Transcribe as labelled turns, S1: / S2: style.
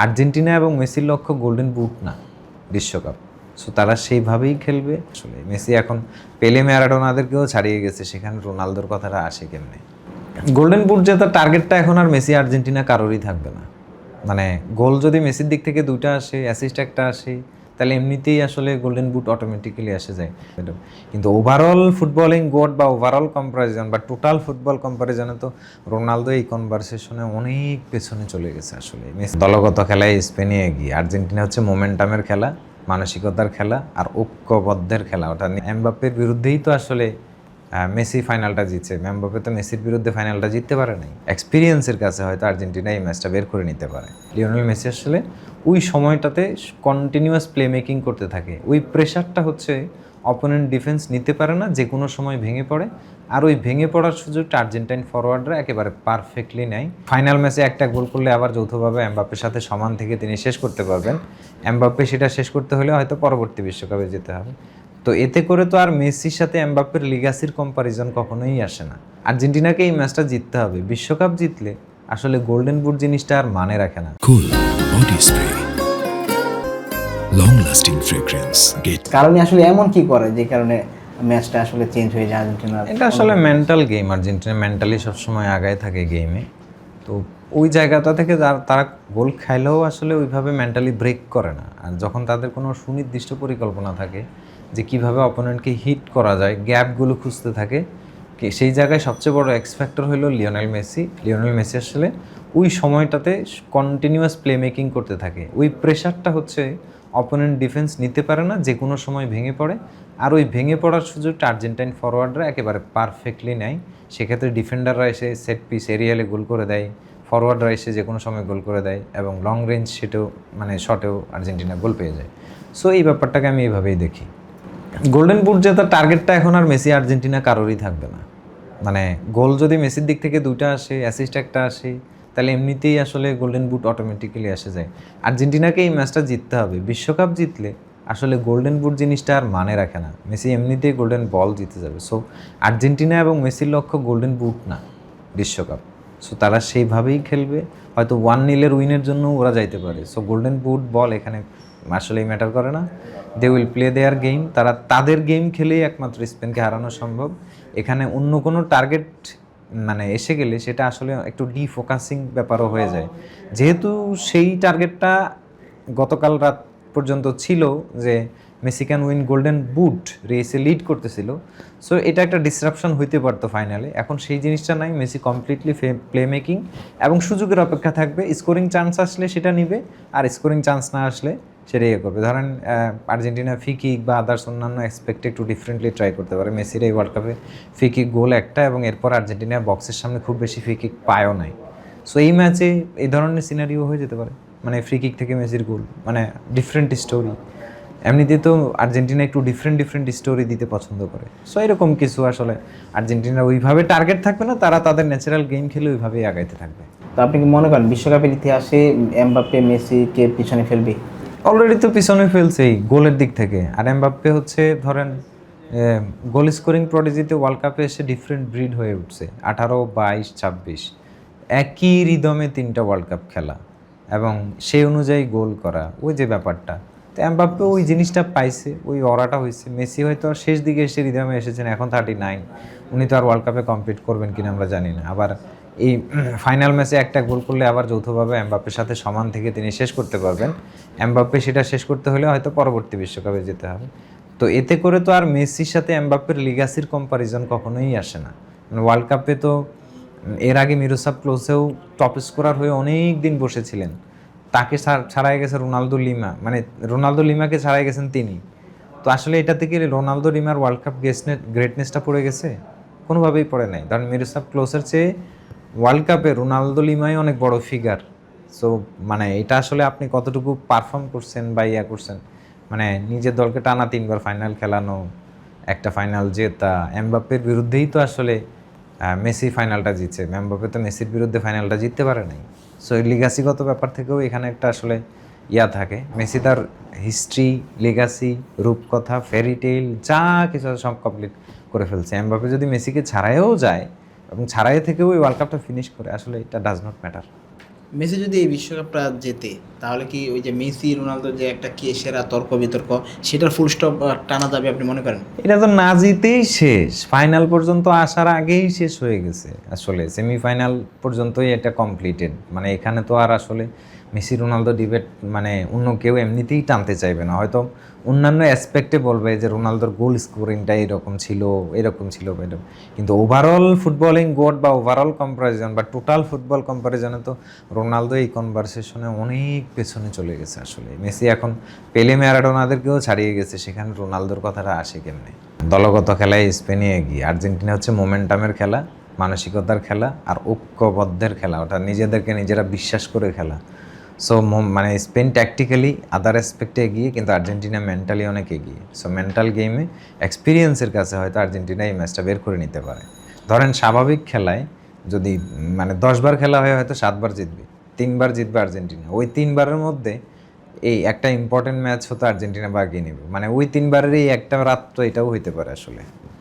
S1: Argentina এবং মেসির লক্ষ্য গোল্ডেন বুট না, বিশ্বকাপ। সো তারা সেইভাবেই খেলবে। আসলে মেসি এখন পেলে ম্যারাডোনাদেরকেও ছাড়িয়ে গেছে, সেখানে রোনালদোর কথাটা আসে কেমনে? গোল্ডেন বুট জেতার টার্গেটটা এখন আর মেসি আর্জেন্টিনা কারোরই থাকবে না। মানে গোল যদি মেসির দিক থেকে 2টা আসে, অ্যাসিস্ট একটা আসে, তাহলে এমনিতেই আসলে গোল্ডেন বুট অটোমেটিক্যালি এসে যায়। কিন্তু ওভারঅল ফুটবলিং গোড বা ওভারঅল কম্পারিজন বা টোটাল ফুটবল কম্পারিজনে তো রোনালদো এই কনভারসেশনে অনেক পেছনে চলে গেছে। আসলে মেসি দলগত খেলায় স্পেনে এগিয়ে, আর্জেন্টিনা হচ্ছে মোমেন্টামের খেলা, মানসিকতার খেলা আর ঐক্যবদ্ধের খেলা। ওটা এমবাপ্পের বিরুদ্ধেই তো আসলে মেসি ফাইনালটা জিতছে। এমবাপ্পে তো মেসির বিরুদ্ধে ফাইনালটা জিততে পারে নাই। এক্সপিরিয়েন্সের কাছে হয়তো আর্জেন্টিনা এই ম্যাচটা বের করে নিতে পারে। লিওনেল মেসি আসলে ওই সময়টাতে কন্টিনিউয়াস প্লে মেকিং করতে থাকে। ওই প্রেশারটা হচ্ছে অপোনেন্ট ডিফেন্স নিতে পারে না, যে কোনো সময় ভেঙে পড়ে। আর ওই ভেঙে পড়ার সুযোগটা আর্জেন্টাইন ফরওয়ার্ডরা একেবারে পারফেক্টলি নেয়। ফাইনাল ম্যাচে একটা গোল করলে আবার যৌথভাবে এমবাপ্পের সাথে সমান থেকে তিনি শেষ করতে পারবেন। এমবাপ্পে সেটা শেষ করতে হলে হয়তো পরবর্তী বিশ্বকাপে যেতে হবে। তো এতে করে তো আর মেসির সাথে এমবাপ্পের লিগাসির কম্পারিজন কখনোই আসে না। আর্জেন্টিনাকে এই ম্যাচটা জিততে হবে। বিশ্বকাপ জিতলে আসলে গোল্ডেন বুট জিনিসটা আর মানে রাখে না।
S2: Cool body spray, long lasting fragrance get.
S3: কারণে আসলে এমন কি করে যে কারণে ম্যাচটা আসলে চেঞ্জ হয়ে যায় আর্জেন্টিনার?
S1: এটা আসলে মেন্টাল গেম। আর্জেন্টিনা মেন্টালি সবসময় আগায় থাকে গেমে। তো ওই জায়গাটা থেকে তারা গোল খাইলেও আসলে ওইভাবে মেন্টালি ব্রেক করে না। আর যখন তাদের কোনো সুনির্দিষ্ট পরিকল্পনা থাকে যে কীভাবে অপোনেন্টকে হিট করা যায়, গ্যাপগুলো খুঁজতে থাকে, সেই জায়গায় সবচেয়ে বড় এক্স ফ্যাক্টর হলো লিওনেল মেসি। লিওনেল মেসি আসলে ওই সময়টাতে কন্টিনিউয়াস প্লে মেকিং করতে থাকে। ওই প্রেশারটা হচ্ছে অপোনেন্ট ডিফেন্স নিতে পারে না, যে কোনো সময় ভেঙে পড়ে। আর ওই ভেঙে পড়ার সুযোগটা আর্জেন্টাইন ফরওয়ার্ডরা একেবারে পারফেক্টলি নেয়। সেক্ষেত্রে ডিফেন্ডাররা এসে সেট পিস এরিয়ালে গোল করে দেয়, ফরওয়ার্ডরা এসে যে কোনো সময় গোল করে দেয়, এবং লং রেঞ্জ সেটাও শটেও আর্জেন্টিনা গোল পেয়ে যায়। সো এই ব্যাপারটাকে আমি এইভাবেই দেখি। গোল্ডেন বুট জেতার টার্গেটটা এখন আর মেসি আর্জেন্টিনা কারোরই থাকবে না। মানে গোল যদি মেসির দিক থেকে 2টা আসে, অ্যাসিস্ট একটা আসে, তাহলে এমনিতেই আসলে গোল্ডেন বুট অটোমেটিক্যালি এসে যায়। আর্জেন্টিনাকে এই ম্যাচটা জিততে হবে। বিশ্বকাপ জিতলে আসলে গোল্ডেন বুট জিনিসটা আর মানে রাখে না। মেসি এমনিতেই গোল্ডেন বল জিতে যাবে। সো আর্জেন্টিনা এবং মেসির লক্ষ্য গোল্ডেন বুট না, বিশ্বকাপ। সো তারা সেইভাবেই খেলবে। হয়তো 1-0 উইনের জন্য ওরা যাইতে পারে। সো গোল্ডেন বুট বল এখানে আসলেই ম্যাটার করে না। They will play their game. তারা তাদের গেম খেলেই একমাত্র স্পেনকে হারানো সম্ভব। এখানে অন্য কোনো টার্গেট এসে গেলে সেটা আসলে একটু ডিফোকাসিং ব্যাপারও হয়ে যায়। যেহেতু সেই টার্গেটটা গতকাল রাত পর্যন্ত ছিল যে Messi can win golden boot, রেসে লিড করতেছিল। সো এটা একটা ডিসরাপশন হইতে পারতো ফাইনালে। এখন সেই জিনিসটা নাই। মেসি কমপ্লিটলি প্লে মেকিং এবং সুযোগের অপেক্ষা থাকবে। স্কোরিং চান্স আসলে সেটা নিবে, আর স্কোরিং চান্স না আসলে সেটা ইয়ে করবে। ধরেন আর্জেন্টিনা ফ্রি কিক বা আদার্স অন্যান্য এক্সপেক্টে একটু ডিফারেন্টলি ট্রাই করতে পারে। মেসির এই ওয়ার্ল্ড কাপে ফ্রি কিক গোল একটা, এবং এরপর আর্জেন্টিনা বক্সের সামনে খুব বেশি ফ্রি কিক পায়ও নাই। সো এই ম্যাচে এই ধরনের সিনারিও হয়ে যেতে পারে। ফ্রি কিক থেকে মেসির গোল, ডিফারেন্ট স্টোরি। এমনিতে তো আর্জেন্টিনা একটু ডিফারেন্ট স্টোরি দিতে পছন্দ করে। সো এরকম কিছু আসলে আর্জেন্টিনার ওইভাবে টার্গেট থাকবে না। তারা তাদের ন্যাচারাল গেম খেলে ওইভাবেই আগাইতে থাকবে।
S3: তো আপনি কি মনে করেন বিশ্বকাপের ইতিহাসে এমবাপ্পে মেসিকে পিছনে ফেলবে?
S1: অলরেডি তো পিছনে ফেলছেই গোলের দিক থেকে। আর এমবাপ্পে হচ্ছে ধরেন গোল স্কোরিং প্রডিজিতে ওয়ার্ল্ড কাপে এসে ডিফারেন্ট ব্রিড হয়ে উঠছে। 18, 22, 26 একই রিদমে 3টা ওয়ার্ল্ড কাপ খেলা এবং সেই অনুযায়ী গোল করা, ওই যে ব্যাপারটা। তো এমবাপ্পে ওই জিনিসটা পাইছে, ওই অরাটা হয়েছে। মেসি হয়তো আর শেষ দিকে এসে রিদমে এসেছেন, এখন 39। উনি তো আর ওয়ার্ল্ড কাপে কমপ্লিট করবেন কিনা আমরা জানি না। আবার এই ফাইনাল ম্যাচে একটা গোল করলে আবার যৌথভাবে এমবাপ্পের সাথে সমান থেকে তিনি শেষ করতে পারবেন। এমবাপ্পে সেটা শেষ করতে হলে হয়তো পরবর্তী বিশ্বকাপে যেতে হবে। তো এতে করে তো আর মেসির সাথে এমবাপ্পের লিগাসির কম্পারিজন কখনোই আসে না। ওয়ার্ল্ড কাপে তো এর আগে মিরোস্লাভ ক্লোজেও টপ স্কোরার হয়ে অনেক দিন বসেছিলেন। তাকে ছাড়াই গেছে রোনালদো লিমা, রোনালদো লিমাকে ছাড়াই গেছেন তিনি। তো আসলে এটা থেকে রোনালদো লিমার ওয়ার্ল্ড কাপ গ্রেটনেসটা পড়ে গেছে? কোনোভাবেই পড়ে নাই। কারণ মিরোস্লাভ ক্লোজের চেয়ে ওয়ার্ল্ড কাপে রোনালদো লিমাই অনেক বড় ফিগার। সো এটা আসলে আপনি কতটুকু পারফর্ম করছেন বা করছেন, নিজের দলকে টানা 3বার ফাইনাল খেলানো, একটা ফাইনাল জেতা। এমবাপ্পের বিরুদ্ধেই তো আসলে মেসি ফাইনালটা জিতছে। এমবাপ্পে তো মেসির বিরুদ্ধে ফাইনালটা জিততে পারে নাই। সো এই লিগাসিগত ব্যাপার থেকেও এখানে একটা আসলে থাকে। মেসি তার হিস্ট্রি, লিগাসি, রূপকথা, ফেরিটেইল যা কিছু সব কমপ্লিট করে ফেলছে। এমবাপ্পে যদি মেসিকে ছাড়াইও যায় এবং ছাড়াই থেকেও ওই ওয়ার্ল্ড কাপটা ফিনিশ করে, আসলে এটা ডাজ নট ম্যাটার।
S3: মেসি যদি এই বিশ্বকাপটা জেতে তাহলে কি ওই যে মেসি রোনালদো যে একটা কে সেরা তর্ক বিতর্ক সেটার ফুল স্টপ টানা যাবে আপনি মনে করেন?
S1: এটা তো না জিতেই শেষ, ফাইনাল পর্যন্ত আসার আগেই শেষ হয়ে গেছে আসলে, সেমিফাইনাল পর্যন্তই এটা কমপ্লিটেড। মানে এখানে তো আর আসলে মেসি রোনালদো ডিবেট মানে অন্য কেউ এমনিতেই টানতে চাইবে না, হয়তো অন্যান্য অ্যাসপেক্টে বলবে যে রোনালদোর গোল স্কোরিংটা এরকম ছিল এরকম কিন্তু ওভারঅল ফুটবলিং গোট বা ওভারঅল কম্পারিজন বা টোটাল ফুটবল কম্পারিজনে তো রোনালদো এই কনভারসেশনে অনেক পেছনে চলে গেছে আসলে। মেসি এখন পেলে ম্যারাডোনাদেরকেও ছাড়িয়ে গেছে, সেখানে রোনালদোর কথাটা আসে কেমনে? দলগত খেলায় স্পেনে এগিয়ে, আর্জেন্টিনা হচ্ছে মোমেন্টামের খেলা, মানসিকতার খেলা আর ঐক্যবদ্ধের খেলা, ওটা নিজেদেরকে নিজেরা বিশ্বাস করে খেলা। সো মানে স্পেন ট্যাকটিক্যালি আদার অ্যাসপেক্টে এগিয়ে, কিন্তু আর্জেন্টিনা মেন্টালি অনেক এগিয়ে। সো মেন্টাল গেমে এক্সপিরিয়েন্সের কাছে হয়তো আর্জেন্টিনা এই ম্যাচটা বের করে নিতে পারে। ধরেন স্বাভাবিক খেলায় যদি মানে 10 বার খেলা হয় হয়তো 7 বার জিতবে, 3 বার জিতবে আর্জেন্টিনা। ওই 3 বারের মধ্যে এই একটা ইম্পর্টেন্ট ম্যাচ হতো আর্জেন্টিনা বাগিয়ে নেবে, মানে ওই 3 বারের এই একটা রাত তো এটাও হইতে পারে আসলে।